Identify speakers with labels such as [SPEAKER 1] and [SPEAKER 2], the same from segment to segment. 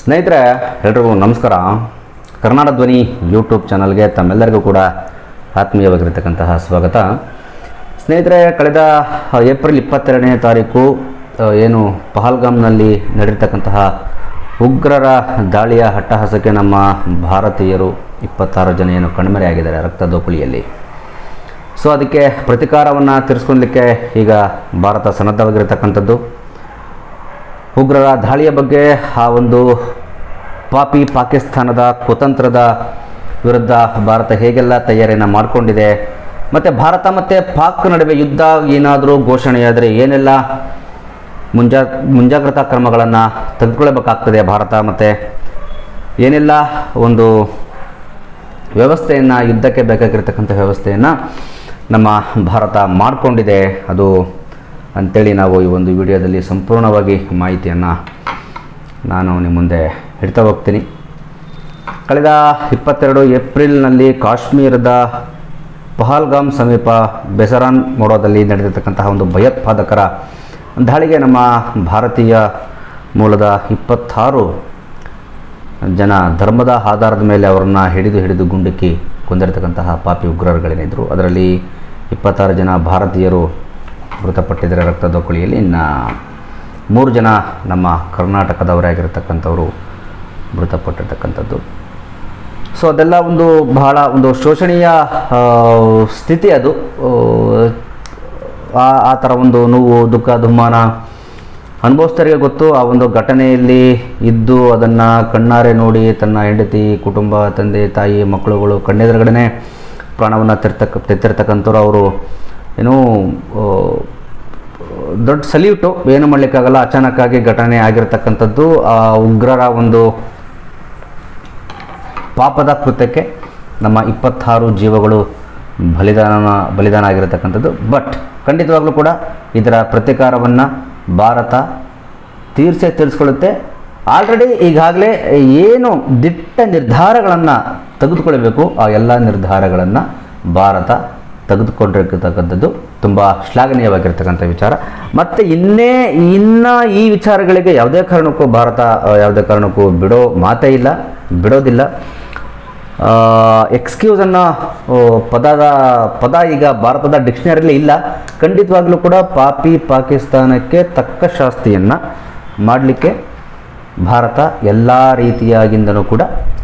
[SPEAKER 1] ಸ್ನೇಹಿತರೆ, ಎಲ್ರಿಗೂ ನಮಸ್ಕಾರ. ಕರ್ನಾಟಕ ಧ್ವನಿ ಯೂಟ್ಯೂಬ್ ಚಾನಲ್ಗೆ ತಮ್ಮೆಲ್ಲರಿಗೂ ಕೂಡ ಆತ್ಮೀಯವಾಗಿರತಕ್ಕಂತಹ ಸ್ವಾಗತ. ಸ್ನೇಹಿತರೆ, ಕಳೆದ ಏಪ್ರಿಲ್ 22ನೇ ತಾರೀಕು ಏನು ಪಹಲ್ಗಾಮ್ನಲ್ಲಿ ನಡೆದಿರ್ತಕ್ಕಂತಹ ಉಗ್ರರ ದಾಳಿಯ ಅಟ್ಟಹಾಸಕ್ಕೆ ನಮ್ಮ ಭಾರತೀಯರು 26 ಜನ ಏನು ಕಣ್ಮರೆಯಾಗಿದ್ದಾರೆ ರಕ್ತದೋಕುಳಿಯಲ್ಲಿ. ಸೊ ಅದಕ್ಕೆ ಪ್ರತಿಕಾರವನ್ನು ತೀರಿಸ್ಕೊಳ್ಳಲಿಕ್ಕೆ ಈಗ ಭಾರತ ಸನ್ನದ್ಧವಾಗಿರತಕ್ಕಂಥದ್ದು. ಉಗ್ರರ ದಾಳಿಯ ಬಗ್ಗೆ ಆ ಒಂದು ಪಾಪಿ ಪಾಕಿಸ್ತಾನದ ಕುತಂತ್ರದ ವಿರುದ್ಧ ಭಾರತ ಹೇಗೆಲ್ಲ ತಯಾರಿಯನ್ನು ಮಾಡಿಕೊಂಡಿದೆ, ಮತ್ತು ಭಾರತ ಮತ್ತು ಪಾಕ್ ನಡುವೆ ಯುದ್ಧ ಏನಾದರೂ ಘೋಷಣೆಯಾದರೆ ಏನೆಲ್ಲ ಮುಂಜಾಗ್ರತಾ ಕ್ರಮಗಳನ್ನು ತೆಗೆದುಕೊಳ್ಳಬೇಕಾಗ್ತದೆ ಭಾರತ, ಮತ್ತು ಏನೆಲ್ಲ ಒಂದು ವ್ಯವಸ್ಥೆಯನ್ನು, ಯುದ್ಧಕ್ಕೆ ಬೇಕಾಗಿರ್ತಕ್ಕಂಥ ವ್ಯವಸ್ಥೆಯನ್ನು ನಮ್ಮ ಭಾರತ ಮಾಡಿಕೊಂಡಿದೆ ಅದು ಅಂಥೇಳಿ ನಾವು ಈ ಒಂದು ವಿಡಿಯೋದಲ್ಲಿ ಸಂಪೂರ್ಣವಾಗಿ ಮಾಹಿತಿಯನ್ನು ನಾನು ನಿಮ್ಮ ಮುಂದೆ ಇಡ್ತಾ ಹೋಗ್ತೀನಿ. ಕಳೆದ 22 ಏಪ್ರಿಲ್ನಲ್ಲಿ ಕಾಶ್ಮೀರದ ಪಹಲ್ಗಾಮ್ ಸಮೀಪ ಬೆಸರಾನ್ ಮೋಡೋದಲ್ಲಿ ನಡೆದಿರ್ತಕ್ಕಂತಹ ಒಂದು ಭಯೋತ್ಪಾದಕರ ದಾಳಿಗೆ ನಮ್ಮ ಭಾರತೀಯ ಮೂಲದ 26 ಜನ ಧರ್ಮದ ಆಧಾರದ ಮೇಲೆ ಅವರನ್ನು ಹಿಡಿದು ಗುಂಡಿಕ್ಕಿ ಕೊಂದಿರತಕ್ಕಂತಹ ಪಾಪಿ ಉಗ್ರರುಗಳೇನಿದ್ರು, ಅದರಲ್ಲಿ 26 ಜನ ಭಾರತೀಯರು ಮೃತಪಟ್ಟಿದ್ದಾರೆ ರಕ್ತದೋಕುಳಿಯಲ್ಲಿ. ಇನ್ನು 3 ಜನ ನಮ್ಮ ಕರ್ನಾಟಕದವರಾಗಿರ್ತಕ್ಕಂಥವರು ಮೃತಪಟ್ಟಿರ್ತಕ್ಕಂಥದ್ದು. ಸೊ ಅದೆಲ್ಲ ಒಂದು ಬಹಳ ಒಂದು ಶೋಷಣೀಯ ಸ್ಥಿತಿ. ಅದು ಆ ಥರ ಒಂದು ನೋವು, ದುಃಖ, ದುಮ್ಮಾನ ಅನುಭವಿಸ್ತರಿಗೆ ಗೊತ್ತು. ಆ ಒಂದು ಘಟನೆಯಲ್ಲಿ ಇದ್ದು ಅದನ್ನು ಕಣ್ಣಾರೆ ನೋಡಿ ತನ್ನ ಹೆಂಡತಿ, ಕುಟುಂಬ, ತಂದೆ, ತಾಯಿ, ಮಕ್ಕಳುಗಳು ಕಣ್ಣೆದುರುಗಡೆ ಪ್ರಾಣವನ್ನು ತೆತ್ತಿರ್ತಕ್ಕಂಥವ್ರು. ಅವರು ಏನೋ ದೊಡ್ಡ ಸಲ್ಯೂಟು, ಏನು ಮಾಡಲಿಕ್ಕಾಗಲ್ಲ. ಅಚಾನಕ್ಕಾಗಿ ಘಟನೆ ಆಗಿರ್ತಕ್ಕಂಥದ್ದು. ಆ ಉಗ್ರರ ಒಂದು ಪಾಪದ ಕೃತ್ಯಕ್ಕೆ ನಮ್ಮ 26 ಜೀವಗಳು ಬಲಿದಾನ ಆಗಿರತಕ್ಕಂಥದ್ದು. ಬಟ್ ಖಂಡಿತವಾಗ್ಲೂ ಕೂಡ ಇದರ ಪ್ರತೀಕಾರವನ್ನು ಭಾರತ ತೀರಿಸಿಕೊಳ್ಳುತ್ತೆ. ಆಲ್ರೆಡಿ ಈಗಾಗಲೇ ಏನು ದಿಟ್ಟ ನಿರ್ಧಾರಗಳನ್ನು ತೆಗೆದುಕೊಳ್ಳಬೇಕು, ಆ ಎಲ್ಲ ನಿರ್ಧಾರಗಳನ್ನು ಭಾರತ ತೆಗೆದುಕೊಂಡಿರ್ತಕ್ಕಂಥದ್ದು ತುಂಬ ಶ್ಲಾಘನೀಯವಾಗಿರ್ತಕ್ಕಂಥ ವಿಚಾರ. ಮತ್ತು ಇನ್ನು ಈ ವಿಚಾರಗಳಿಗೆ ಯಾವುದೇ ಕಾರಣಕ್ಕೂ ಬಿಡೋ ಮಾತೇ ಇಲ್ಲ, ಬಿಡೋದಿಲ್ಲ. ಎಕ್ಸ್ಕ್ಯೂಸನ್ನು ಪದ ಈಗ ಭಾರತದ ಡಿಕ್ಷನರಿಯಲ್ಲಿ ಇಲ್ಲ. ಖಂಡಿತವಾಗ್ಲೂ ಕೂಡ ಪಾಕಿಸ್ತಾನಕ್ಕೆ ತಕ್ಕ ಶಾಸ್ತಿಯನ್ನು ಮಾಡಲಿಕ್ಕೆ ಭಾರತ ಎಲ್ಲ ರೀತಿಯಾಗಿಂದನೂ ಕೂಡ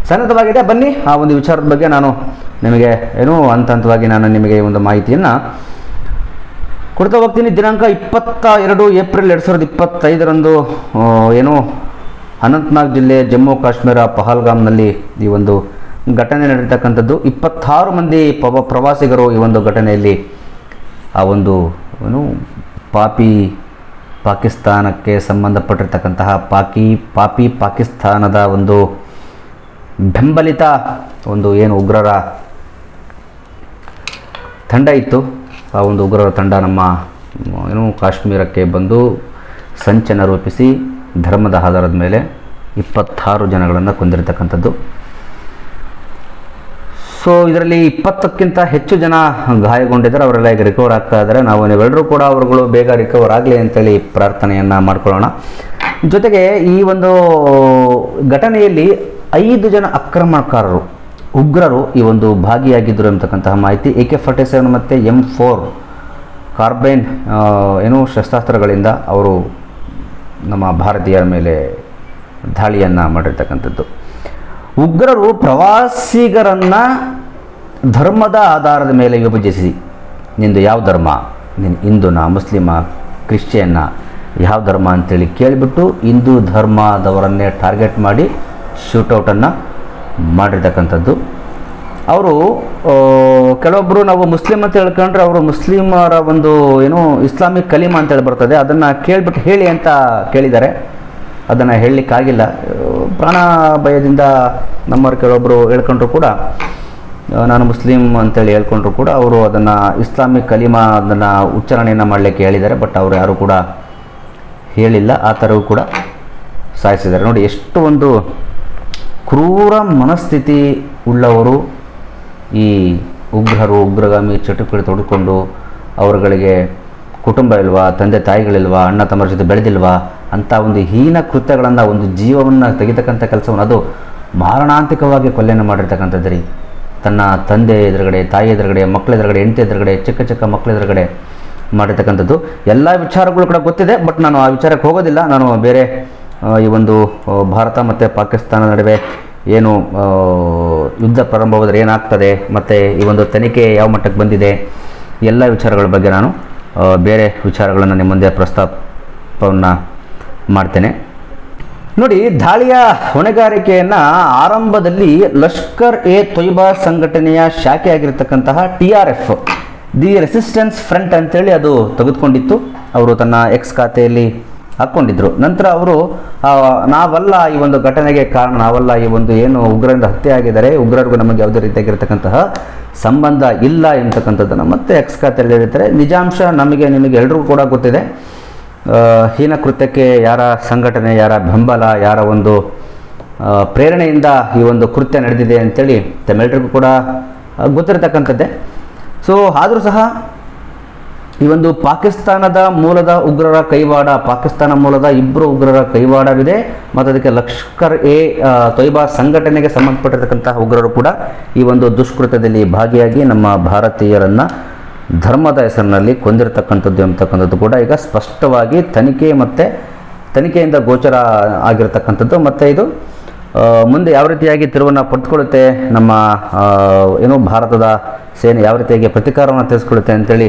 [SPEAKER 1] ಸನ್ನದ್ಧವಾಗಿದೆ. ಬನ್ನಿ ಆ ಒಂದು ವಿಚಾರದ ಬಗ್ಗೆ ನಾನು ನಿಮಗೆ ಹಂತವಾಗಿ ನಾನು ನಿಮಗೆ ಒಂದು ಮಾಹಿತಿಯನ್ನು ಕೊಡ್ತಾ ಹೋಗ್ತೀನಿ. ದಿನಾಂಕ 22 ಏಪ್ರಿಲ್ 2025ರಂದು ಅನಂತನಾಗ್ ಜಿಲ್ಲೆ, ಜಮ್ಮು ಕಾಶ್ಮೀರ, ಪಹಲ್ಗಾಮ್ನಲ್ಲಿ ಈ ಒಂದು ಘಟನೆ ನಡೆದಿರ್ತಕ್ಕಂಥದ್ದು. 26 ಮಂದಿ ಪ್ರವಾಸಿಗರು ಈ ಒಂದು ಘಟನೆಯಲ್ಲಿ ಆ ಒಂದು ಪಾಕಿಸ್ತಾನಕ್ಕೆ ಸಂಬಂಧಪಟ್ಟಿರ್ತಕ್ಕಂತಹ ಪಾಕಿಸ್ತಾನದ ಒಂದು ಬೆಂಬಲಿತ ಒಂದು ಉಗ್ರರ ತಂಡ ಇತ್ತು. ಆ ಒಂದು ಉಗ್ರರ ತಂಡ ನಮ್ಮ ಕಾಶ್ಮೀರಕ್ಕೆ ಬಂದು ಸಂಚನ್ನು ರೂಪಿಸಿ ಧರ್ಮದ ಆಧಾರದ ಮೇಲೆ 26 ಜನಗಳನ್ನು ಕೊಂದಿರತಕ್ಕಂಥದ್ದು. ಸೊ ಇದರಲ್ಲಿ 20ಕ್ಕಿಂತ ಹೆಚ್ಚು ಜನ ಗಾಯಗೊಂಡಿದ್ದಾರೆ. ಅವರೆಲ್ಲ ಈಗ ರಿಕವರ್ ಆಗ್ತಾ ಇದ್ದಾರೆ. ನೀವೆಲ್ಲರೂ ಕೂಡ ಅವರುಗಳು ಬೇಗ ರಿಕವರ್ ಆಗಲಿ ಅಂತೇಳಿ ಪ್ರಾರ್ಥನೆಯನ್ನು ಮಾಡ್ಕೊಳ್ಳೋಣ. ಜೊತೆಗೆ ಈ ಒಂದು ಘಟನೆಯಲ್ಲಿ 5 ಜನ ಆಕ್ರಮಣಕಾರರು, ಉಗ್ರರು ಈ ಒಂದು ಭಾಗಿಯಾಗಿದ್ದರು ಅಂತಕ್ಕಂತಹ ಮಾಹಿತಿ. AK-47 ಮತ್ತು M4 ಕಾರ್ಬೈನ್ ಶಸ್ತ್ರಾಸ್ತ್ರಗಳಿಂದ ಅವರು ನಮ್ಮ ಭಾರತೀಯರ ಮೇಲೆ ದಾಳಿಯನ್ನು ಮಾಡಿರ್ತಕ್ಕಂಥದ್ದು. ಉಗ್ರರು ಪ್ರವಾಸಿಗರನ್ನು ಧರ್ಮದ ಆಧಾರದ ಮೇಲೆ ವಿಭಜಿಸಿ, ನಿಂದು ಯಾವ ಧರ್ಮ, ನೀನು ಹಿಂದೂನಾ, ಮುಸ್ಲಿಮ, ಕ್ರಿಶ್ಚಿಯನ್ನ, ಯಾವ ಧರ್ಮ ಅಂತೇಳಿ ಕೇಳಿಬಿಟ್ಟು ಹಿಂದೂ ಧರ್ಮದವರನ್ನೇ ಟಾರ್ಗೆಟ್ ಮಾಡಿ ಶೂಟೌಟನ್ನು ಮಾಡಿರ್ತಕ್ಕಂಥದ್ದು. ಅವರು ಕೆಲವೊಬ್ಬರು ನಾವು ಮುಸ್ಲಿಮ್ ಅಂತ ಹೇಳ್ಕೊಂಡ್ರೆ ಅವರು ಮುಸ್ಲಿಮರ ಒಂದು ಇಸ್ಲಾಮಿಕ್ ಕಲಿಮಾ ಅಂತೇಳಿ ಬರ್ತದೆ, ಅದನ್ನು ಕೇಳಿಬಿಟ್ಟು ಹೇಳಿ ಅಂತ ಕೇಳಿದ್ದಾರೆ. ಅದನ್ನು ಹೇಳಲಿಕ್ಕಾಗಿಲ್ಲ. ಪ್ರಾಣ ಭಯದಿಂದ ನಮ್ಮವ್ರು ಕೆಲವೊಬ್ಬರು ಹೇಳ್ಕೊಂಡ್ರು ಕೂಡ, ನಾನು ಮುಸ್ಲಿಂ ಅಂತೇಳಿ ಹೇಳ್ಕೊಂಡ್ರು ಕೂಡ ಅವರು ಅದನ್ನು ಇಸ್ಲಾಮಿಕ್ ಕಲಿಮಾ ಅದನ್ನು ಉಚ್ಚಾರಣೆಯನ್ನು ಮಾಡಲಿಕ್ಕೆ ಹೇಳಿದ್ದಾರೆ. ಬಟ್ ಅವರು ಯಾರೂ ಕೂಡ ಹೇಳಿಲ್ಲ. ಆ ಥರವೂ ಕೂಡ ಸಾಯಿಸಿದ್ದಾರೆ. ನೋಡಿ ಎಷ್ಟು ಒಂದು ಕ್ರೂರ ಮನಸ್ಥಿತಿ ಉಳ್ಳವರು ಈ ಉಗ್ರಗಾಮಿ ಚಟುವಟಿಕೆ ತೊಡಕೊಂಡು ಅವರುಗಳಿಗೆ ಕುಟುಂಬ ಇಲ್ವಾ, ತಂದೆ ತಾಯಿಗಳಿಲ್ವಾ, ಅಣ್ಣ ತಮ್ಮರ ಜೊತೆ ಬೆಳೆದಿಲ್ವಾ ಅಂಥ ಒಂದು ಹೀನ ಕೃತ್ಯಗಳನ್ನು, ಒಂದು ಜೀವವನ್ನು ತೆಗಿತಕ್ಕಂಥ ಕೆಲಸವನ್ನು, ಅದು ಮಾರಣಾಂತಿಕವಾಗಿ ಕೊಲೆಯನ್ನು ಮಾಡಿರ್ತಕ್ಕಂಥದ್ದು ರೀ. ತನ್ನ ತಂದೆ ಎದುರುಗಡೆ, ತಾಯಿ ಎದುರುಗಡೆ, ಮಕ್ಕಳ ಎದುರುಗಡೆ, ಹೆಂಡತಿ ಎದುರುಗಡೆ, ಚಿಕ್ಕ ಚಿಕ್ಕ ಮಕ್ಕಳ ಎದುರುಗಡೆ ಮಾಡಿರ್ತಕ್ಕಂಥದ್ದು. ಎಲ್ಲ ವಿಚಾರಗಳು ಕೂಡ ಗೊತ್ತಿದೆ, ಬಟ್ ನಾನು ಆ ವಿಚಾರಕ್ಕೆ ಹೋಗೋದಿಲ್ಲ. ನಾನು ಬೇರೆ ಈ ಒಂದು ಭಾರತ ಮತ್ತು ಪಾಕಿಸ್ತಾನ ನಡುವೆ ಏನು ಯುದ್ಧ ಪ್ರಾರಂಭವಾದರೆ ಏನಾಗ್ತದೆ, ಮತ್ತು ಈ ಒಂದು ತನಿಖೆ ಯಾವ ಮಟ್ಟಕ್ಕೆ ಬಂದಿದೆ, ಎಲ್ಲ ವಿಚಾರಗಳ ಬಗ್ಗೆ ನಾನು ಬೇರೆ ವಿಚಾರಗಳನ್ನು ನಿಮ್ಮ ಮುಂದೆ ಪ್ರಸ್ತಾಪವನ್ನು ಮಾಡ್ತೇನೆ. ನೋಡಿ, ದಾಳಿಯ ಹೊಣೆಗಾರಿಕೆಯನ್ನು ಆರಂಭದಲ್ಲಿ ಲಷ್ಕರ್ ಎ ತೊಯ್ಬಾ ಸಂಘಟನೆಯ ಶಾಖೆಯಾಗಿರ್ತಕ್ಕಂತಹ TRF, ದಿ ರೆಸಿಸ್ಟೆನ್ಸ್ ಫ್ರಂಟ್ ಅಂತೇಳಿ ಅದು ತೆಗೆದುಕೊಂಡಿತ್ತು. ಅವರು ತನ್ನ ಎಕ್ಸ್ ಖಾತೆಯಲ್ಲಿ ಹಾಕ್ಕೊಂಡಿದ್ರು. ನಂತರ ಅವರು ನಾವಲ್ಲ ಈ ಒಂದು ಘಟನೆಗೆ ಕಾರಣ, ನಾವಲ್ಲ ಈ ಒಂದು ಏನು ಉಗ್ರರಿಂದ ಹತ್ಯೆ ಆಗಿದ್ದಾರೆ, ಉಗ್ರರಿಗೂ ನಮಗೆ ಯಾವುದೇ ರೀತಿಯಾಗಿರ್ತಕ್ಕಂತಹ ಸಂಬಂಧ ಇಲ್ಲ ಎಂಬತಕ್ಕಂಥದ್ದನ್ನು ಮತ್ತೆ ಎಕ್ಸ್ ಖಾತೆಯಲ್ಲಿ ಹೇಳ್ತಾರೆ. ನಿಜಾಂಶ ನಿಮಗೆ ಎಲ್ರಿಗೂ ಕೂಡ ಗೊತ್ತಿದೆ. ಹೀನ ಕೃತ್ಯಕ್ಕೆ ಯಾರ ಸಂಘಟನೆ, ಯಾರ ಬೆಂಬಲ, ಯಾರ ಒಂದು ಪ್ರೇರಣೆಯಿಂದ ಈ ಒಂದು ಕೃತ್ಯ ನಡೆದಿದೆ ಅಂತೇಳಿ ತಮ್ಮೆಲ್ಲರಿಗೂ ಕೂಡ ಗೊತ್ತಿರತಕ್ಕಂಥದ್ದೇ. ಸೊ ಆದರೂ ಸಹ ಈ ಒಂದು ಪಾಕಿಸ್ತಾನದ ಮೂಲದ ಉಗ್ರರ ಕೈವಾಡ, ಪಾಕಿಸ್ತಾನ ಮೂಲದ ಇಬ್ಬರು ಉಗ್ರರ ಕೈವಾಡವಿದೆ, ಮತ್ತು ಅದಕ್ಕೆ ಲಷ್ಕರ್ ಎ ತೊಯ್ಬಾ ಸಂಘಟನೆಗೆ ಸಂಬಂಧಪಟ್ಟಿರ್ತಕ್ಕಂತಹ ಉಗ್ರರು ಕೂಡ ಈ ಒಂದು ದುಷ್ಕೃತ್ಯದಲ್ಲಿ ಭಾಗಿಯಾಗಿ ನಮ್ಮ ಭಾರತೀಯರನ್ನು ಧರ್ಮದ ಹೆಸರಿನಲ್ಲಿ ಕೊಂದಿರತಕ್ಕಂಥದ್ದು ಎಂಬತಕ್ಕಂಥದ್ದು ಕೂಡ ಈಗ ಸ್ಪಷ್ಟವಾಗಿ ತನಿಖೆಯಿಂದ ಗೋಚರ ಆಗಿರತಕ್ಕಂಥದ್ದು. ಮತ್ತು ಇದು ಮುಂದೆ ಯಾವ ರೀತಿಯಾಗಿ ತಿರುವನ್ನು ಪಡೆದುಕೊಳ್ಳುತ್ತೆ, ನಮ್ಮ ಏನು ಭಾರತದ ಸೇನೆ ಯಾವ ರೀತಿಯಾಗಿ ಪ್ರತಿಕಾರವನ್ನು ತೀರಿಸ್ಕೊಳ್ಳುತ್ತೆ ಅಂತೇಳಿ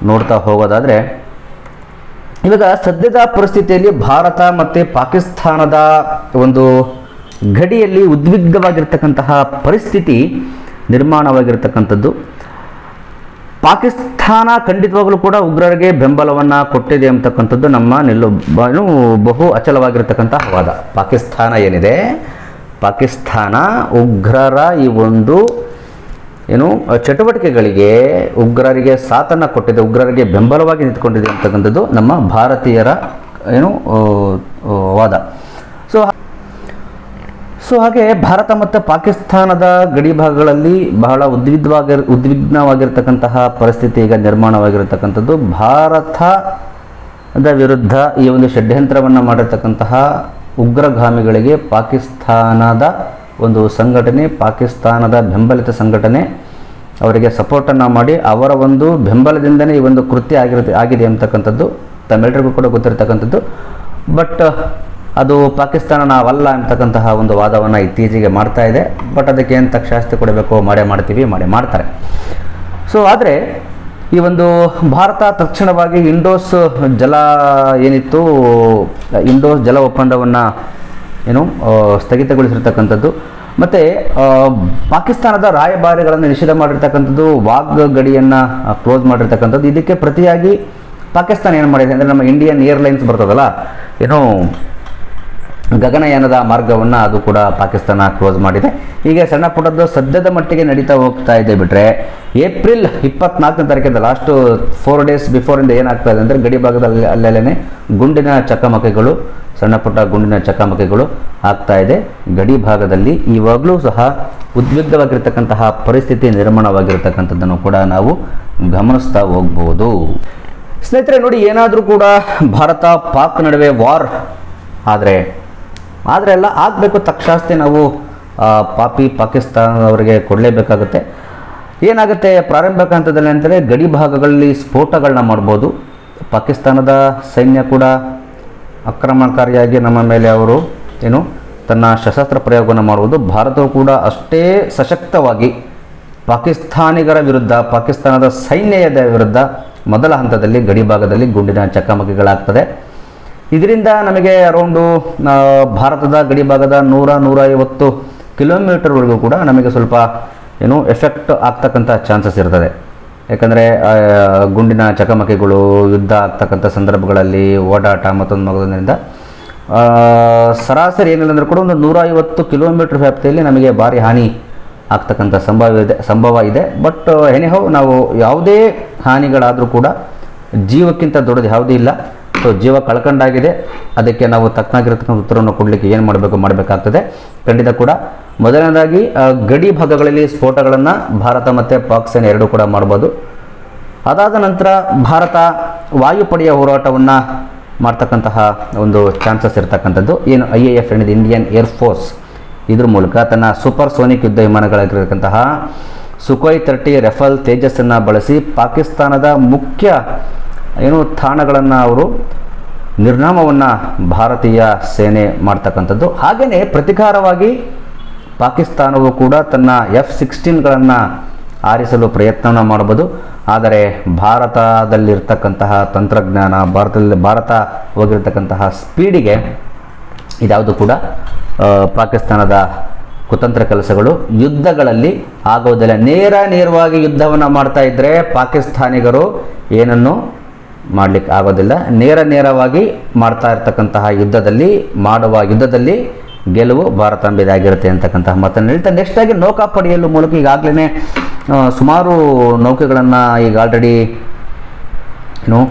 [SPEAKER 1] ನೋಡ್ತಾ ಹೋಗೋದಾದರೆ, ಇವಾಗ ಸದ್ಯದ ಪರಿಸ್ಥಿತಿಯಲ್ಲಿ ಭಾರತ ಮತ್ತು ಪಾಕಿಸ್ತಾನದ ಒಂದು ಗಡಿಯಲ್ಲಿ ಉದ್ವಿಗ್ನವಾಗಿರ್ತಕ್ಕಂತಹ ಪರಿಸ್ಥಿತಿ ನಿರ್ಮಾಣವಾಗಿರ್ತಕ್ಕಂಥದ್ದು. ಪಾಕಿಸ್ತಾನ ಖಂಡಿತವಾಗಲೂ ಕೂಡ ಉಗ್ರರಿಗೆ ಬೆಂಬಲವನ್ನು ಕೊಟ್ಟಿದೆ ಅಂತಕ್ಕಂಥದ್ದು ನಮ್ಮ ಬಹು ಅಚಲವಾಗಿರ್ತಕ್ಕಂಥ ವಾದ. ಪಾಕಿಸ್ತಾನ ಏನಿದೆ, ಪಾಕಿಸ್ತಾನ ಉಗ್ರರ ಈ ಒಂದು ಏನು ಚಟುವಟಿಕೆಗಳಿಗೆ, ಉಗ್ರರಿಗೆ ಸಾಥನ್ನು ಕೊಟ್ಟಿದೆ, ಉಗ್ರರಿಗೆ ಬೆಂಬಲವಾಗಿ ನಿಂತ್ಕೊಂಡಿದೆ ಅಂತಕ್ಕಂಥದ್ದು ನಮ್ಮ ಭಾರತೀಯರ ಏನು ವಾದ. ಸೊ ಹಾಗೆ ಭಾರತ ಮತ್ತು ಪಾಕಿಸ್ತಾನದ ಗಡಿ ಭಾಗಗಳಲ್ಲಿ ಬಹಳ ಉದ್ವಿಗ್ನವಾಗಿರ್ತಕ್ಕಂತಹ ಪರಿಸ್ಥಿತಿ ಈಗ ನಿರ್ಮಾಣವಾಗಿರತಕ್ಕಂಥದ್ದು. ಭಾರತದ ವಿರುದ್ಧ ಈ ಒಂದು ಷಡ್ಯಂತ್ರವನ್ನು ಮಾಡಿರ್ತಕ್ಕಂತಹ ಉಗ್ರಗಾಮಿಗಳಿಗೆ ಪಾಕಿಸ್ತಾನದ ಒಂದು ಸಂಘಟನೆ, ಪಾಕಿಸ್ತಾನದ ಬೆಂಬಲಿತ ಸಂಘಟನೆ ಅವರಿಗೆ ಸಪೋರ್ಟನ್ನು ಮಾಡಿ ಅವರ ಒಂದು ಬೆಂಬಲದಿಂದನೇ ಈ ಒಂದು ಕೃತ್ಯ ಆಗಿದೆ ಅಂತಕ್ಕಂಥದ್ದು ತಮ್ಮೆಲ್ಲರಿಗೂ ಕೂಡ ಗೊತ್ತಿರತಕ್ಕಂಥದ್ದು. ಬಟ್ ಅದು ಪಾಕಿಸ್ತಾನ ನಾವಲ್ಲ ಅಂತಕ್ಕಂತಹ ಒಂದು ವಾದವನ್ನು ಇತ್ತೀಚೆಗೆ ಮಾಡ್ತಾ ಇದೆ. ಬಟ್ ಅದಕ್ಕೆ ಏನು ತಕ್ಕ ಶಾಸ್ತಿ ಕೊಡಬೇಕು, ಮಾಡ್ತಾರೆ. ಸೊ ಆದರೆ ಈ ಒಂದು ಭಾರತ ತಕ್ಷಣವಾಗಿ ಇಂಡೋಸ್ ಜಲ ಒಪ್ಪಂದವನ್ನು ಸ್ಥಗಿತಗೊಳಿಸಿರ್ತಕ್ಕಂಥದ್ದು, ಮತ್ತು ಪಾಕಿಸ್ತಾನದ ರಾಯಭಾರಿಗಳನ್ನು ನಿಷೇಧ ಮಾಡಿರ್ತಕ್ಕಂಥದ್ದು, ವಾಘ್ ಗಡಿಯನ್ನು ಕ್ಲೋಸ್ ಮಾಡಿರ್ತಕ್ಕಂಥದ್ದು. ಇದಕ್ಕೆ ಪ್ರತಿಯಾಗಿ ಪಾಕಿಸ್ತಾನ ಏನು ಮಾಡಿದೆ ಅಂದರೆ, ನಮ್ಮ ಇಂಡಿಯನ್ ಏರ್ಲೈನ್ಸ್ ಬರ್ತದಲ್ಲ, ಗಗನಯಾನದ ಮಾರ್ಗವನ್ನು ಅದು ಕೂಡ ಪಾಕಿಸ್ತಾನ ಕ್ಲೋಸ್ ಮಾಡಿದೆ. ಹೀಗೆ ಸಣ್ಣ ಪುಟ್ಟದ್ದು ಸದ್ಯದ ಮಟ್ಟಿಗೆ ನಡೀತಾ ಹೋಗ್ತಾ ಇದೆ. ಬಿಟ್ಟರೆ ಏಪ್ರಿಲ್ 24ನೇ ತಾರೀಕಿಂದ ಲಾಸ್ಟ್ 4 ಡೇಸ್ ಬಿಫೋರಿಂದ ಏನಾಗ್ತಾ ಇದೆ ಅಂದರೆ, ಗಡಿ ಭಾಗದಲ್ಲಿ ಅಲ್ಲೆಲ್ಲೇ ಗುಂಡಿನ ಚಕಮಕಿಗಳು, ಸಣ್ಣ ಪುಟ್ಟ ಗುಂಡಿನ ಚಕಮಕಿಗಳು ಆಗ್ತಾ ಇದೆ. ಗಡಿ ಭಾಗದಲ್ಲಿ ಇವಾಗಲೂ ಸಹ ಉದ್ವಿಗ್ನವಾಗಿರ್ತಕ್ಕಂತಹ ಪರಿಸ್ಥಿತಿ ನಿರ್ಮಾಣವಾಗಿರ್ತಕ್ಕಂಥದ್ದನ್ನು ಕೂಡ ನಾವು ಗಮನಿಸ್ತಾ ಹೋಗ್ಬೋದು. ಸ್ನೇಹಿತರೆ ನೋಡಿ, ಏನಾದರೂ ಕೂಡ ಭಾರತ ಪಾಕ್ ನಡುವೆ ವಾರ್ ಆದರೆ ಎಲ್ಲ ಆಗಬೇಕು, ತಕ್ಷಾಸ್ತಿ ನಾವು ಪಾಕಿಸ್ತಾನದವರಿಗೆ ಕೊಡಲೇಬೇಕಾಗುತ್ತೆ. ಏನಾಗುತ್ತೆ ಪ್ರಾರಂಭಿಕ ಹಂತದಲ್ಲಿ ಅಂತಂದರೆ, ಗಡಿ ಭಾಗಗಳಲ್ಲಿ ಸ್ಫೋಟಗಳನ್ನ ಮಾಡ್ಬೋದು. ಪಾಕಿಸ್ತಾನದ ಸೈನ್ಯ ಕೂಡ ಆಕ್ರಮಣಕಾರಿಯಾಗಿ ನಮ್ಮ ಮೇಲೆ ಅವರು ತನ್ನ ಸಶಸ್ತ್ರ ಪ್ರಯೋಗವನ್ನು ಮಾಡುವುದು. ಭಾರತವು ಕೂಡ ಅಷ್ಟೇ ಸಶಕ್ತವಾಗಿ ಪಾಕಿಸ್ತಾನಿಗರ ವಿರುದ್ಧ, ಪಾಕಿಸ್ತಾನದ ಸೈನ್ಯದ ವಿರುದ್ಧ ಮೊದಲ ಹಂತದಲ್ಲಿ ಗಡಿ ಭಾಗದಲ್ಲಿ ಗುಂಡಿನ ಚಕಮಕಿಗಳಾಗ್ತದೆ. ಇದರಿಂದ ನಮಗೆ ಅರೌಂಡು ಭಾರತದ ಗಡಿ ಭಾಗದ 100-150 ಕಿಲೋಮೀಟರ್ವರೆಗೂ ಕೂಡ ನಮಗೆ ಸ್ವಲ್ಪ ಎಫೆಕ್ಟ್ ಆಗ್ತಕ್ಕಂಥ ಚಾನ್ಸಸ್ ಇರ್ತದೆ. ಯಾಕಂದರೆ ಗುಂಡಿನ ಚಕಮಕಿಗಳು, ಯುದ್ಧ ಆಗ್ತಕ್ಕಂಥ ಸಂದರ್ಭಗಳಲ್ಲಿ ಓಡಾಟ ಮತ್ತೊಂದರಿಂದ ಸರಾಸರಿ ಏನಿಲ್ಲ ಅಂದರೂ ಕೂಡ ಒಂದು 150 ಕಿಲೋಮೀಟರ್ ವ್ಯಾಪ್ತಿಯಲ್ಲಿ ನಮಗೆ ಭಾರಿ ಹಾನಿ ಆಗ್ತಕ್ಕಂಥ ಸಂಭವ ಇದೆ. ಬಟ್ ಎನಿಹೌ, ನಾವು ಯಾವುದೇ ಹಾನಿಗಳಾದರೂ ಕೂಡ ಜೀವಕ್ಕಿಂತ ದೊಡ್ಡದು ಯಾವುದೂ ಇಲ್ಲ. ಸೊ ಜೀವ ಕಳ್ಕೊಂಡಾಗಿದೆ, ಅದಕ್ಕೆ ನಾವು ತಕ್ಕನಾಗಿರತಕ್ಕಂಥ ಉತ್ತರವನ್ನು ಕೊಡಲಿಕ್ಕೆ ಏನು ಮಾಡಬೇಕಾಗ್ತದೆ. ಖಂಡಿತ ಕೂಡ ಮೊದಲನೇದಾಗಿ ಗಡಿ ಭಾಗಗಳಲ್ಲಿ ಸ್ಫೋಟಗಳನ್ನು ಭಾರತ ಮತ್ತು ಪಾಕ್ ಸೇನೆ ಎರಡೂ ಕೂಡ ಮಾಡ್ಬೋದು. ಅದಾದ ನಂತರ ಭಾರತ ವಾಯುಪಡೆಯ ಹೋರಾಟವನ್ನು ಮಾಡ್ತಕ್ಕಂತಹ ಒಂದು ಚಾನ್ಸಸ್ ಇರ್ತಕ್ಕಂಥದ್ದು. ಏನು IAF ಏನಿದೆ, ಇಂಡಿಯನ್ ಏರ್ಫೋರ್ಸ್, ಇದ್ರ ಮೂಲಕ ತನ್ನ ಸೂಪರ್ ಸೋನಿಕ್ ಯುದ್ಧ ವಿಮಾನಗಳಾಗಿರತಕ್ಕಂತಹ ಸುಖೋಯ್ 30 ರಫೇಲ್ ತೇಜಸ್ಸನ್ನು ಬಳಸಿ ಪಾಕಿಸ್ತಾನದ ಮುಖ್ಯ ತಾಣಗಳನ್ನು ಅವರು ನಿರ್ನಾಮವನ್ನು ಭಾರತೀಯ ಸೇನೆ ಮಾಡ್ತಕ್ಕಂಥದ್ದು. ಹಾಗೆಯೇ ಪ್ರತಿಕಾರವಾಗಿ ಪಾಕಿಸ್ತಾನವು ಕೂಡ ತನ್ನ F-16ಗಳನ್ನು ಆರಿಸಲು ಪ್ರಯತ್ನವನ್ನು ಮಾಡ್ಬೋದು. ಆದರೆ ಭಾರತದಲ್ಲಿರ್ತಕ್ಕಂತಹ ತಂತ್ರಜ್ಞಾನ, ಭಾರತ ಹೋಗಿರ್ತಕ್ಕಂತಹ ಸ್ಪೀಡಿಗೆ ಇದ್ಯಾವುದು ಕೂಡ ಪಾಕಿಸ್ತಾನದ ಕುತಂತ್ರ ಕೆಲಸಗಳು ಯುದ್ಧಗಳಲ್ಲಿ ಆಗೋದಿಲ್ಲ. ನೇರವಾಗಿ ಯುದ್ಧವನ್ನು ಮಾಡ್ತಾ ಇದ್ದರೆ ಪಾಕಿಸ್ತಾನಿಗರು ಏನನ್ನು ಮಾಡಲಿಕ್ಕೆ ಆಗೋದಿಲ್ಲ. ನೇರವಾಗಿ ಮಾಡ್ತಾ ಇರ್ತಕ್ಕಂತಹ ಯುದ್ಧದಲ್ಲಿ ಗೆಲುವು ಭಾರತಾಂಬೆದಾಗಿರುತ್ತೆ ಅಂತಕ್ಕಂತಹ ಮಾತನ್ನು ಹೇಳ್ತಾ, ನೆಕ್ಸ್ಟ್ ಆಗಿ ನೌಕಾಪಡೆಯಲ್ಲೂ ಮೂಲಕ ಈಗಾಗಲೇ ಸುಮಾರು ನೌಕೆಗಳನ್ನು ಈಗ ಆಲ್ರೆಡಿ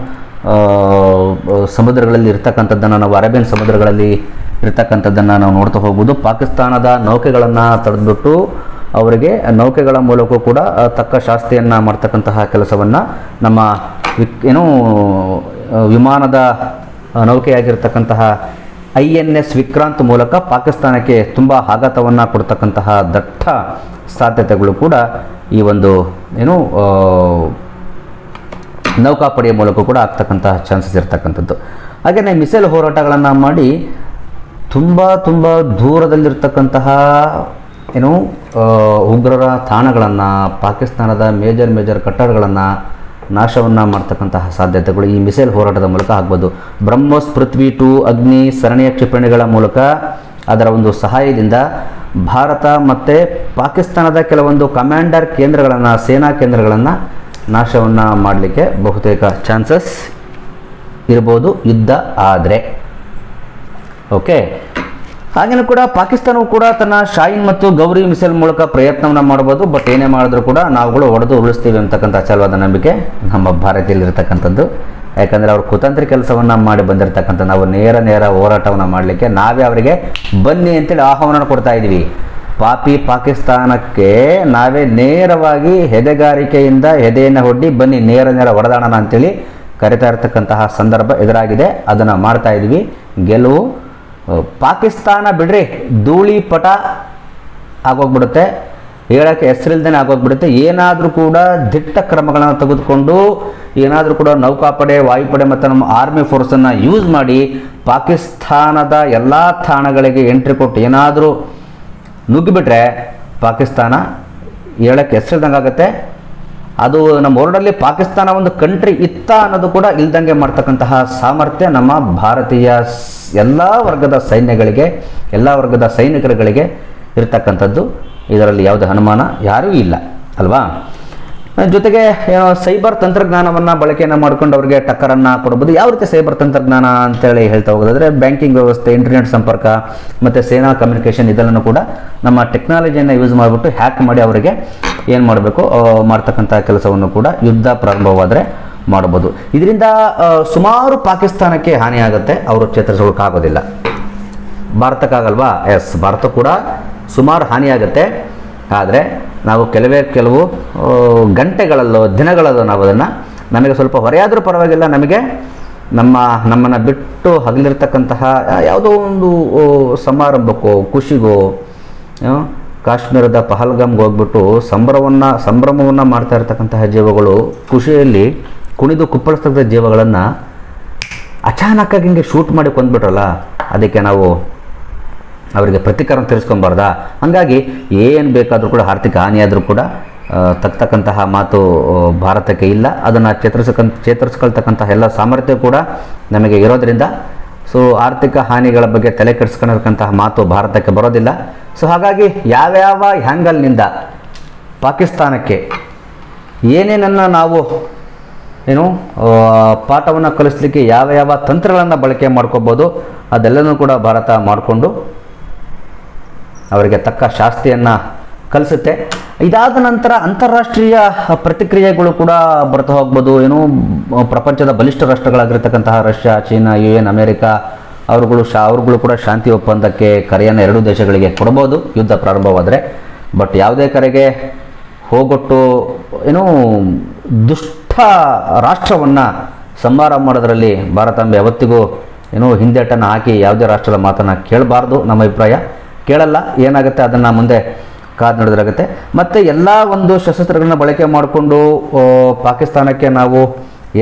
[SPEAKER 1] ಸಮುದ್ರಗಳಲ್ಲಿ ಇರ್ತಕ್ಕಂಥದ್ದನ್ನು ನಾವು ಅರೇಬಿಯನ್ ಸಮುದ್ರಗಳಲ್ಲಿ ಇರ್ತಕ್ಕಂಥದ್ದನ್ನು ನಾವು ನೋಡ್ತಾ ಹೋಗ್ಬೋದು. ಪಾಕಿಸ್ತಾನದ ನೌಕೆಗಳನ್ನು ತಡೆದ್ಬಿಟ್ಟು ಅವರಿಗೆ ನೌಕೆಗಳ ಮೂಲಕ ಕೂಡ ತಕ್ಕ ಶಾಸ್ತಿಯನ್ನು ಮಾಡ್ತಕ್ಕಂತಹ ಕೆಲಸವನ್ನು ನಮ್ಮ ವಿಮಾನದ ನೌಕೆಯಾಗಿರ್ತಕ್ಕಂತಹ INS ವಿಕ್ರಾಂತ್ ಮೂಲಕ ಪಾಕಿಸ್ತಾನಕ್ಕೆ ತುಂಬ ಆಘಾತವನ್ನು ಕೊಡ್ತಕ್ಕಂತಹ ದಟ್ಟ ಸಾಧ್ಯತೆಗಳು ಕೂಡ ಈ ಒಂದು ನೌಕಾಪಡೆಯ ಮೂಲಕ ಕೂಡ ಆಗ್ತಕ್ಕಂತಹ ಚಾನ್ಸಸ್ ಇರ್ತಕ್ಕಂಥದ್ದು. ಹಾಗೆಯೇ ಮಿಸೈಲ್ ಹೋರಾಟಗಳನ್ನು ಮಾಡಿ ತುಂಬ ದೂರದಲ್ಲಿರ್ತಕ್ಕಂತಹ ಉಗ್ರರ ತಾಣಗಳನ್ನು, ಪಾಕಿಸ್ತಾನದ ಮೇಜರ್ ಕಟ್ಟಡಗಳನ್ನು ನಾಶವನ್ನು ಮಾಡ್ತಕ್ಕಂತಹ ಸಾಧ್ಯತೆಗಳು ಈ ಮಿಸೈಲ್ ಹೋರಾಟದ ಮೂಲಕ ಆಗ್ಬೋದು. ಬ್ರಹ್ಮೋಸ್, ಪೃಥ್ವಿ 2 ಅಗ್ನಿ ಸರಣಿಯ ಕ್ಷಿಪಣಿಗಳ ಮೂಲಕ ಅದರ ಒಂದು ಸಹಾಯದಿಂದ ಭಾರತ ಮತ್ತು ಪಾಕಿಸ್ತಾನದ ಕೆಲವೊಂದು ಕಮಾಂಡರ್ ಕೇಂದ್ರಗಳನ್ನು, ಸೇನಾ ಕೇಂದ್ರಗಳನ್ನು ನಾಶವನ್ನು ಮಾಡಲಿಕ್ಕೆ ಬಹುತೇಕ ಚಾನ್ಸಸ್ ಇರ್ಬೋದು ಯುದ್ಧ ಆದರೆ. ಓಕೆ, ಹಾಗೆಯೂ ಕೂಡ ಪಾಕಿಸ್ತಾನವು ಕೂಡ ತನ್ನ ಶಾಹೀನ್ ಮತ್ತು ಗೌರಿ ಮಿಸೈಲ್ ಮೂಲಕ ಪ್ರಯತ್ನವನ್ನು ಮಾಡ್ಬೋದು. ಬಟ್ ಏನೇ ಮಾಡಿದ್ರೂ ಕೂಡ ನಾವುಗಳು ಹೊಡೆದು ಉರುಳಿಸ್ತೀವಿ ಅಂತಕ್ಕಂಥ ಅಚಲವಾದ ನಂಬಿಕೆ ನಮ್ಮ ಭಾರತೀಯಲ್ಲಿರ್ತಕ್ಕಂಥದ್ದು. ಯಾಕಂದರೆ ಅವರು ಕುತಂತ್ರಿ ಕೆಲಸವನ್ನು ಮಾಡಿ ಬಂದಿರತಕ್ಕಂಥ ನಾವು ನೇರ ಹೋರಾಟವನ್ನು ಮಾಡಲಿಕ್ಕೆ ನಾವೇ ಅವರಿಗೆ ಬನ್ನಿ ಅಂತೇಳಿ ಆಹ್ವಾನ ಕೊಡ್ತಾ ಇದ್ದೀವಿ. ಪಾಕಿಸ್ತಾನಕ್ಕೆ ನಾವೇ ನೇರವಾಗಿ ಎದೆಗಾರಿಕೆಯಿಂದ ಎದೆಯನ್ನು ಹೊಡ್ಡಿ ಬನ್ನಿ ನೇರ ಹೊಡೆದಾಡೋಣ ಅಂತೇಳಿ ಕರಿತಾ ಇರತಕ್ಕಂತಹ ಸಂದರ್ಭ ಎದುರಾಗಿದೆ. ಅದನ್ನು ಮಾಡ್ತಾ ಇದ್ದೀವಿ. ಗೆಲುವು ಪಾಕಿಸ್ತಾನ ಬಿಡ್ರಿ, ಧೂಳಿಪಟ ಆಗೋಗ್ಬಿಡುತ್ತೆ, ಹೇಳೋಕ್ಕೆ ಹೆಸರಿಲ್ದೇನೆ ಆಗೋಗ್ಬಿಡುತ್ತೆ. ಏನಾದರೂ ಕೂಡ ದಿಟ್ಟ ಕ್ರಮಗಳನ್ನು ತೆಗೆದುಕೊಂಡು ಏನಾದರೂ ಕೂಡ ನೌಕಾಪಡೆ, ವಾಯುಪಡೆ ಮತ್ತು ನಮ್ಮ ಆರ್ಮಿ ಫೋರ್ಸನ್ನು ಯೂಸ್ ಮಾಡಿ ಪಾಕಿಸ್ತಾನದ ಎಲ್ಲ ತಾಣಗಳಿಗೆ ಎಂಟ್ರಿ ಕೊಟ್ಟು ಏನಾದರೂ ನುಗ್ಗಿಬಿಟ್ರೆ ಪಾಕಿಸ್ತಾನ ಹೇಳೋಕ್ಕೆ ಹೆಸರಿಲ್ದಂಗೆ ಆಗುತ್ತೆ. ಅದು ನಮ್ಮ ವರ್ಲ್ಡಲ್ಲಿ ಪಾಕಿಸ್ತಾನ ಒಂದು ಕಂಟ್ರಿ ಇತ್ತ ಅನ್ನೋದು ಕೂಡ ಇಲ್ದಂಗೆ ಮಾಡ್ತಕ್ಕಂತಹ ಸಾಮರ್ಥ್ಯ ನಮ್ಮ ಭಾರತೀಯ ಎಲ್ಲ ವರ್ಗದ ಸೈನ್ಯಗಳಿಗೆ, ಎಲ್ಲ ವರ್ಗದ ಸೈನಿಕರುಗಳಿಗೆ ಇರ್ತಕ್ಕಂಥದ್ದು. ಇದರಲ್ಲಿ ಯಾವುದೇ ಅನುಮಾನ ಯಾರೂ ಇಲ್ಲ ಅಲ್ವಾ. ಜೊತೆಗೆ ಸೈಬರ್ ತಂತ್ರಜ್ಞಾನವನ್ನು ಬಳಕೆಯನ್ನು ಮಾಡ್ಕೊಂಡು ಅವರಿಗೆ ಟಕ್ಕರನ್ನು ಕೊಡ್ಬೋದು. ಯಾವ ರೀತಿ ಸೈಬರ್ ತಂತ್ರಜ್ಞಾನ ಅಂತೇಳಿ ಹೇಳ್ತಾ ಹೋಗೋದಾದರೆ ಬ್ಯಾಂಕಿಂಗ್ ವ್ಯವಸ್ಥೆ, ಇಂಟರ್ನೆಟ್ ಸಂಪರ್ಕ ಮತ್ತು ಸೇನಾ ಕಮ್ಯುನಿಕೇಷನ್ ಇದೆಲ್ಲನೂ ಕೂಡ ನಮ್ಮ ಟೆಕ್ನಾಲಜಿಯನ್ನು ಯೂಸ್ ಮಾಡಿಬಿಟ್ಟು ಹ್ಯಾಕ್ ಮಾಡಿ ಅವರಿಗೆ ಏನು ಮಾಡಬೇಕು ಮಾಡ್ತಕ್ಕಂಥ ಕೆಲಸವನ್ನು ಕೂಡ ಯುದ್ಧ ಪ್ರಾರಂಭವಾದರೆ ಮಾಡ್ಬೋದು. ಇದರಿಂದ ಸುಮಾರು ಪಾಕಿಸ್ತಾನಕ್ಕೆ ಹಾನಿಯಾಗುತ್ತೆ, ಅವರು ಚೇತರಿಸೋಕ್ಕಾಗೋದಿಲ್ಲ. ಭಾರತಕ್ಕಾಗಲ್ವಾ? ಎಸ್, ಭಾರತ ಕೂಡ ಸುಮಾರು ಹಾನಿಯಾಗುತ್ತೆ. ಆದರೆ ನಾವು ಕೆಲವು ಗಂಟೆಗಳಲ್ಲೋ ದಿನಗಳಲ್ಲೋ ನಾವು ಅದನ್ನು ನಮಗೆ ಸ್ವಲ್ಪ ಹೊರೆಯಾದರೂ ಪರವಾಗಿಲ್ಲ, ನಮಗೆ ನಮ್ಮನ್ನು ಬಿಟ್ಟು ಹಗಲಿರ್ತಕ್ಕಂತಹ ಯಾವುದೋ ಒಂದು ಸಮಾರಂಭಕ್ಕೋ ಖುಷಿಗೋ ಕಾಶ್ಮೀರದ ಪಹಲ್ಗಾಮ್ಗೆ ಹೋಗ್ಬಿಟ್ಟು ಸಂಭ್ರಮವನ್ನು ಮಾಡ್ತಾ ಇರ್ತಕ್ಕಂತಹ ಜೀವಗಳು ಖುಷಿಯಲ್ಲಿ ಕುಣಿದು ಕುಪ್ಪಳಿಸ್ತಕ್ಕಂಥ ಜೀವಗಳನ್ನು ಅಚಾನಕ್ಕಾಗಿ ಹಿಂಗೆ ಶೂಟ್ ಮಾಡಿ ಕೊಂದ್ಬಿಟ್ರಲ್ಲ, ಅದಕ್ಕೆ ನಾವು ಅವರಿಗೆ ಪ್ರತಿಕಾರ ತೀರಿಸ್ಕೊಬಾರ್ದಾ? ಹಾಗಾಗಿ ಏನು ಬೇಕಾದರೂ ಕೂಡ ಆರ್ಥಿಕ ಹಾನಿಯಾದರೂ ಕೂಡ ತಕ್ಕಂತಹ ಮಾತು ಭಾರತಕ್ಕೆ ಇಲ್ಲ. ಅದನ್ನು ಚೇತರಿಸ್ಕೊಳ್ತಕ್ಕಂತಹ ಎಲ್ಲ ಸಾಮರ್ಥ್ಯ ಕೂಡ ನಮಗೆ ಇರೋದರಿಂದ ಸೊ ಆರ್ಥಿಕ ಹಾನಿಗಳ ಬಗ್ಗೆ ತಲೆ ಕೆಡಿಸ್ಕೊಂಡಿರ್ತಕ್ಕಂತಹ ಮಾತು ಭಾರತಕ್ಕೆ ಬರೋದಿಲ್ಲ. ಸೊ ಹಾಗಾಗಿ ಯಾವ್ಯಾವ ಹ್ಯಾಂಗಲ್ನಿಂದ ಪಾಕಿಸ್ತಾನಕ್ಕೆ ಏನೇನನ್ನು ನಾವು ಪಾಠವನ್ನು ಕಲಿಸಲಿಕ್ಕೆ ಯಾವ ತಂತ್ರಗಳನ್ನು ಬಳಕೆ ಮಾಡ್ಕೋಬೋದು ಅದೆಲ್ಲನೂ ಕೂಡ ಭಾರತ ಮಾಡಿಕೊಂಡು ಅವರಿಗೆ ತಕ್ಕ ಶಾಸ್ತಿಯನ್ನು ಕಲಿಸುತ್ತೆ. ಇದಾದ ನಂತರ ಅಂತಾರಾಷ್ಟ್ರೀಯ ಪ್ರತಿಕ್ರಿಯೆಗಳು ಕೂಡ ಬರ್ತಾ ಹೋಗ್ಬೋದು. ಪ್ರಪಂಚದ ಬಲಿಷ್ಠ ರಾಷ್ಟ್ರಗಳಾಗಿರ್ತಕ್ಕಂತಹ ರಷ್ಯಾ, ಚೀನಾ, UN, ಅಮೇರಿಕ ಅವ್ರುಗಳು ಕೂಡ ಶಾಂತಿ ಒಪ್ಪಂದಕ್ಕೆ ಕರೆಯನ್ನು ಎರಡೂ ದೇಶಗಳಿಗೆ ಕೊಡ್ಬೋದು ಯುದ್ಧ ಪ್ರಾರಂಭವಾದರೆ. ಬಟ್ ಯಾವುದೇ ಕರೆಗೆ ಹೋಗೊಟ್ಟು ದುಷ್ಟ ರಾಷ್ಟ್ರವನ್ನು ಸಂಹಾರ ಮಾಡೋದರಲ್ಲಿ ಭಾರತಾಂಬೆ ಯಾವತ್ತಿಗೂ ಏನೋ ಹಿಂದೇಟನ್ನು ಹಾಕಿ ಯಾವುದೇ ರಾಷ್ಟ್ರದ ಮಾತನ್ನು ಕೇಳಬಾರ್ದು. ನಮ್ಮ ಅಭಿಪ್ರಾಯ ಕೇಳಲ್ಲ, ಏನಾಗುತ್ತೆ ಅದನ್ನು ಮುಂದೆ ಕಾದು ನಡೆದಾಗುತ್ತೆ. ಮತ್ತು ಎಲ್ಲ ಒಂದು ಶಸ್ತ್ರಾಸ್ತ್ರಗಳನ್ನ ಬಳಕೆ ಮಾಡಿಕೊಂಡು ಪಾಕಿಸ್ತಾನಕ್ಕೆ ನಾವು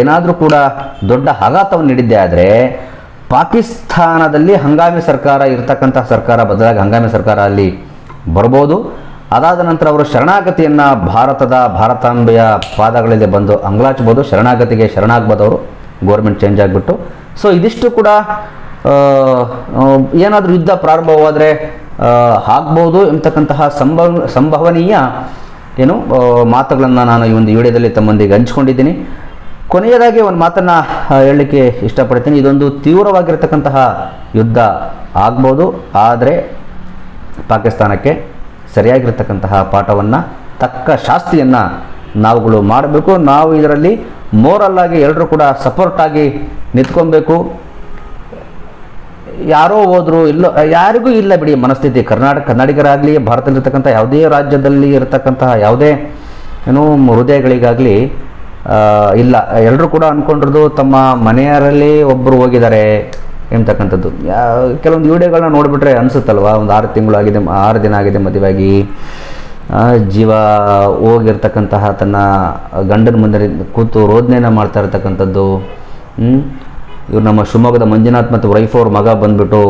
[SPEAKER 1] ಏನಾದರೂ ಕೂಡ ದೊಡ್ಡ ಆಘಾತವನ್ನು ನೀಡಿದ್ದೇ ಆದರೆ ಪಾಕಿಸ್ತಾನದಲ್ಲಿ ಹಂಗಾಮಿ ಸರ್ಕಾರ ಇರತಕ್ಕಂಥ ಸರ್ಕಾರ ಬದಲಾಗಿ ಹಂಗಾಮಿ ಸರ್ಕಾರ ಅಲ್ಲಿ ಬರ್ಬೋದು. ಅದಾದ ನಂತರ ಅವರು ಶರಣಾಗತಿಯನ್ನು ಭಾರತಾಂಬೆಯ ಪಾದಗಳಲ್ಲಿ ಬಂದು ಅಂಗ್ಲಾಚ್ಬೋದು, ಶರಣಾಗತಿಗೆ ಶರಣಾಗ್ಬೋದು ಅವರು, ಗೋರ್ಮೆಂಟ್ ಚೇಂಜ್ ಆಗಿಬಿಟ್ಟು. ಸೊ ಇದಿಷ್ಟು ಕೂಡ ಏನಾದರೂ ಯುದ್ಧ ಪ್ರಾರಂಭವಾದರೆ ಆಗ್ಬೋದು ಎಂಬತಕ್ಕಂತಹ ಸಂಭವನೀಯ ಮಾತುಗಳನ್ನು ನಾನು ಈ ಒಂದು ವಿಡಿಯೋದಲ್ಲಿ ತಮ್ಮೊಂದಿಗೆ ಹಂಚ್ಕೊಂಡಿದ್ದೀನಿ. ಕೊನೆಯದಾಗಿ ಒಂದು ಮಾತನ್ನು ಹೇಳಲಿಕ್ಕೆ ಇಷ್ಟಪಡ್ತೀನಿ. ಇದೊಂದು ತೀವ್ರವಾಗಿರ್ತಕ್ಕಂತಹ ಯುದ್ಧ ಆಗ್ಬೋದು, ಆದರೆ ಪಾಕಿಸ್ತಾನಕ್ಕೆ ಸರಿಯಾಗಿರ್ತಕ್ಕಂತಹ ಪಾಠವನ್ನು, ತಕ್ಕ ಶಾಸ್ತಿಯನ್ನು ನಾವುಗಳು ಮಾಡಬೇಕು. ನಾವು ಇದರಲ್ಲಿ ಮೋರಲ್ಲಾಗಿ ಎಲ್ಲರೂ ಕೂಡ ಸಪೋರ್ಟಾಗಿ ನಿಂತ್ಕೊಬೇಕು. ಯಾರೋ ಹೋದ್ರು ಇಲ್ಲೋ ಯಾರಿಗೂ ಇಲ್ಲ ಬಿಡಿ ಮನಸ್ಥಿತಿ. ಕನ್ನಡಿಗರಾಗಲಿ ಭಾರತದಲ್ಲಿರ್ತಕ್ಕಂಥ ಯಾವುದೇ ರಾಜ್ಯದಲ್ಲಿ ಇರತಕ್ಕಂತಹ ಯಾವುದೇ ಹೃದಯಗಳಿಗಾಗಲಿ ಇಲ್ಲ. ಎಲ್ಲರೂ ಕೂಡ ಅಂದ್ಕೊಂಡಿರೋದು ತಮ್ಮ ಮನೆಯವರಲ್ಲಿ ಒಬ್ಬರು ಹೋಗಿದ್ದಾರೆ ಎಂಬತಕ್ಕಂಥದ್ದು. ಕೆಲವೊಂದು ವಿಡಿಯೋಗಳನ್ನ ನೋಡಿಬಿಟ್ರೆ ಅನಿಸುತ್ತಲ್ವ, ಒಂದು 6 ದಿನ ಆಗಿದೆ ಮದುವೆಯಾಗಿ, ಜೀವ ಹೋಗಿರ್ತಕ್ಕಂತಹ ತನ್ನ ಗಂಡನ ಮುಂದೆ ಕೂತು ರೋದನೆಯನ್ನು ಮಾಡ್ತಾ ಇರ್ತಕ್ಕಂಥದ್ದು. ಇವ್ರು ನಮ್ಮ ಶಿವಮೊಗ್ಗದ ಮಂಜುನಾಥ್ ಮತ್ತು ವೈಫ್ ಅವ್ರ ಮಗ ಬಂದುಬಿಟ್ಟು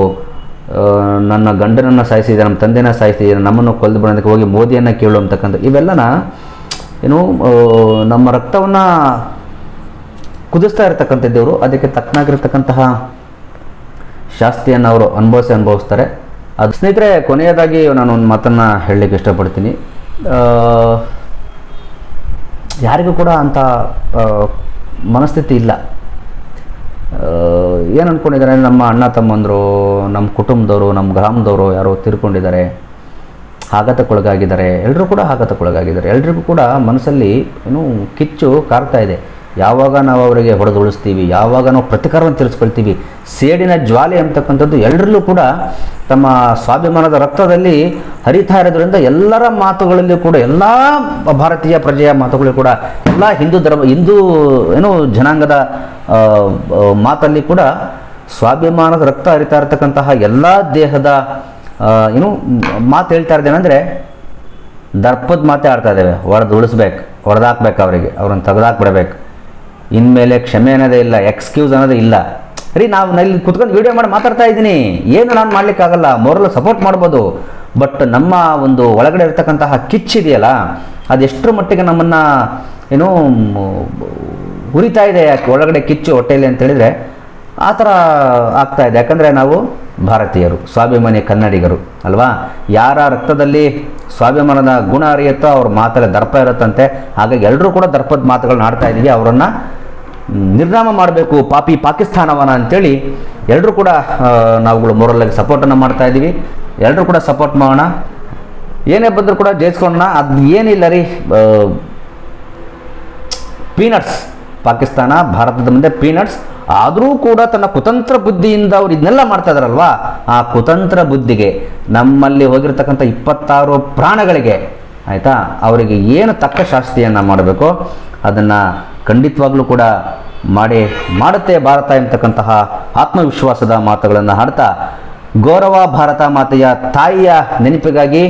[SPEAKER 1] ನನ್ನ ಗಂಡನನ್ನು ಸಾಯಿಸಿದೆ, ನಮ್ಮ ತಂದೆನ ಸಾಯಿಸಿದೆ, ನಮ್ಮನ್ನು ಕೊಲ್ದು ಬಿಡೋದಕ್ಕೆ ಹೋಗಿ ಮೋದಿಯನ್ನು ಕೇಳು ಅಂತಕ್ಕಂಥ ಇವೆಲ್ಲನ ನಮ್ಮ ರಕ್ತವನ್ನು ಕುದಿಸ್ತಾ ಇರತಕ್ಕಂಥದ್ದವರು. ಅದಕ್ಕೆ ತಕ್ಕನಾಗಿರ್ತಕ್ಕಂತಹ ಶಾಸ್ತಿಯನ್ನು ಅವರು ಅನುಭವಿಸ್ತಾರೆ. ಅದು ಸ್ನೇಹಿತರೆ, ಕೊನೆಯದಾಗಿ ನಾನು ಒಂದು ಮಾತನ್ನು ಹೇಳಲಿಕ್ಕೆ ಇಷ್ಟಪಡ್ತೀನಿ. ಯಾರಿಗೂ ಕೂಡ ಅಂಥ ಮನಸ್ಥಿತಿ ಇಲ್ಲ. ಏನು ಅಂದ್ಕೊಂಡಿದ್ದಾರೆ, ನಮ್ಮ ಅಣ್ಣ ತಮ್ಮಂದರು, ನಮ್ಮ ಕುಟುಂಬದವರು, ನಮ್ಮ ಗ್ರಾಮದವರು ಯಾರೋ ತೀರ್ಕೊಂಡಿದ್ದಾರೆ, ಆಘಾತಕ್ಕೊಳಗಾಗಿದ್ದಾರೆ. ಎಲ್ಲರೂ ಕೂಡ ಆಘಾತಕ್ಕೊಳಗಾಗಿದ್ದಾರೆ. ಎಲ್ರಿಗೂ ಕೂಡ ಮನಸ್ಸಲ್ಲಿ ಕಿಚ್ಚು ಕಾರ್ತಾ ಇದೆ. ಯಾವಾಗ ನಾವು ಅವರಿಗೆ ಹೊಡೆದುಳಿಸ್ತೀವಿ, ಯಾವಾಗ ನಾವು ಪ್ರತಿಕಾರವನ್ನು ತೀರಿಸ್ಕೊಳ್ತೀವಿ, ಸೇಡಿನ ಜ್ವಾಲೆ ಅಂತಕ್ಕಂಥದ್ದು ಎಲ್ಲರಲ್ಲೂ ಕೂಡ ತಮ್ಮ ಸ್ವಾಭಿಮಾನದ ರಕ್ತದಲ್ಲಿ ಹರಿತಾ ಇರೋದ್ರಿಂದ ಎಲ್ಲರ ಮಾತುಗಳಲ್ಲಿ ಕೂಡ, ಎಲ್ಲ ಭಾರತೀಯ ಪ್ರಜೆಯ ಮಾತುಗಳು ಕೂಡ, ಎಲ್ಲ ಹಿಂದೂ ಜನಾಂಗದ ಮಾತಲ್ಲಿ ಕೂಡ ಸ್ವಾಭಿಮಾನದ ರಕ್ತ ಹರಿತಾ ಇರತಕ್ಕಂತಹ ಎಲ್ಲ ದೇಹದ ಮಾತು ಹೇಳ್ತಾ ಇದ್ದೇನೆಂದರೆ ದರ್ಪದ ಮಾತೇ ಆಡ್ತಾ ಇದ್ದೇವೆ. ಹೊಡೆದಾಕ್ಬೇಕು ಅವರಿಗೆ, ಅವ್ರನ್ನ ತೆಗೆದಾಕ್ಬಿಡ್ಬೇಕು. ಇನ್ಮೇಲೆ ಕ್ಷಮೆ ಅನ್ನೋದೇ ಇಲ್ಲ, ಎಕ್ಸ್ಕ್ಯೂಸ್ ಅನ್ನೋದೇ ಇಲ್ಲ. ನಾವು ಇಲ್ಲಿ ಕುತ್ಕೊಂಡು ವಿಡಿಯೋ ಮಾಡಿ ಮಾತಾಡ್ತಾ ಇದ್ದೀನಿ, ಏನು ನಾನು ಮಾಡಲಿಕ್ಕಾಗಲ್ಲ, ಮೊರಲ್ ಸಪೋರ್ಟ್ ಮಾಡ್ಬೋದು. ಬಟ್ ನಮ್ಮ ಒಂದು ಒಳಗಡೆ ಇರ್ತಕ್ಕಂತಹ ಕಿಚ್ಚಿದೆಯಲ್ಲ, ಅದೆಷ್ಟರ ಮಟ್ಟಿಗೆ ನಮ್ಮನ್ನು ಉರಿತಾ ಇದೆ ಒಳಗಡೆ ಕಿಚ್ಚು ಹೊಟ್ಟೆಯಲ್ಲಿ ಅಂತೇಳಿದರೆ ಆ ಥರ ಆಗ್ತಾ ಇದೆ. ಯಾಕಂದರೆ ನಾವು ಭಾರತೀಯರು, ಸ್ವಾಭಿಮಾನಿ ಕನ್ನಡಿಗರು ಅಲ್ವಾ. ಯಾರ ರಕ್ತದಲ್ಲಿ ಸ್ವಾಭಿಮಾನದ ಗುಣ ಅರಿಯುತ್ತೋ ಅವ್ರ ಮಾತಲ್ಲಿ ದರ್ಪ ಇರುತ್ತಂತೆ. ಹಾಗಾಗಿ ಎಲ್ಲರೂ ಕೂಡ ದರ್ಪದ ಮಾತುಗಳನ್ನ ಆಡ್ತಾ ಇದ್ದೀವಿ. ಅವರನ್ನು ನಿರ್ನಾಮ ಮಾಡಬೇಕು ಪಾಕಿಸ್ತಾನವನ್ನ ಅಂತೇಳಿ ಎಲ್ಲರೂ ಕೂಡ ನಾವುಗಳು ಮೊರಲ್ಲಾಗಿ ಸಪೋರ್ಟನ್ನು ಮಾಡ್ತಾ ಇದ್ದೀವಿ. ಎಲ್ಲರೂ ಕೂಡ ಸಪೋರ್ಟ್ ಮಾಡೋಣ. ಏನೇ ಬಂದರೂ ಕೂಡ ಜಯಿಸ್ಕೊಳ್ಳೋಣ. ಅದು ಏನಿಲ್ಲ ರೀ, ಪೀನಟ್ಸ್. ಪಾಕಿಸ್ತಾನ ಭಾರತದ ಮುಂದೆ ಪೀನಟ್ಸ್. ಆದರೂ ಕೂಡ ತನ್ನ ಕುತಂತ್ರ ಬುದ್ಧಿಯಿಂದ ಅವ್ರು ಇದನ್ನೆಲ್ಲ ಮಾಡ್ತಾ ಇದಾರಲ್ವಾ, ಆ ಕುತಂತ್ರ ಬುದ್ಧಿಗೆ ನಮ್ಮಲ್ಲಿ ಹೋಗಿರ್ತಕ್ಕಂಥ 26 ಪ್ರಾಣಗಳಿಗೆ ಆಯಿತಾ, ಅವರಿಗೆ ಏನು ತಕ್ಕ ಶಾಸ್ತಿಯನ್ನು ಮಾಡಬೇಕೋ ಅದನ್ನು ಖಂಡಿತವಾಗ್ಲೂ ಕೂಡ ಮಾಡುತ್ತೆ ಭಾರತ ಎಂಬತಕ್ಕಂತಹ ಆತ್ಮವಿಶ್ವಾಸದ ಮಾತುಗಳನ್ನು ಹಾಡ್ತಾ, ಗೌರವ ಭಾರತ ಮಾತೆಯ ತಾಯಿಯ ನೆನಪಿಗಾಗಿ,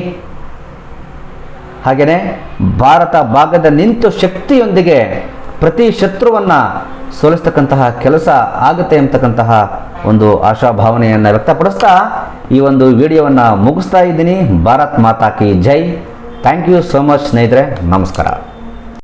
[SPEAKER 1] ಹಾಗೆಯೇ ಭಾರತ ಭಾಗದ ನಿಂತು ಶಕ್ತಿಯೊಂದಿಗೆ ಪ್ರತಿ ಶತ್ರುವನ್ನು ಸೋಲಿಸ್ತಕ್ಕಂತಹ ಕೆಲಸ ಆಗುತ್ತೆ ಎಂಬತಕ್ಕಂತಹ ಒಂದು ಆಶಾಭಾವನೆಯನ್ನು ವ್ಯಕ್ತಪಡಿಸ್ತಾ ಈ ಒಂದು ವಿಡಿಯೋವನ್ನು ಮುಗಿಸ್ತಾ ಇದ್ದೀನಿ. ಭಾರತ್ ಮಾತಾ ಕಿ ಜೈ. ಥ್ಯಾಂಕ್ ಯು ಸೋ ಮಚ್ ಸ್ನೇಹಿತರೆ, ನಮಸ್ಕಾರ.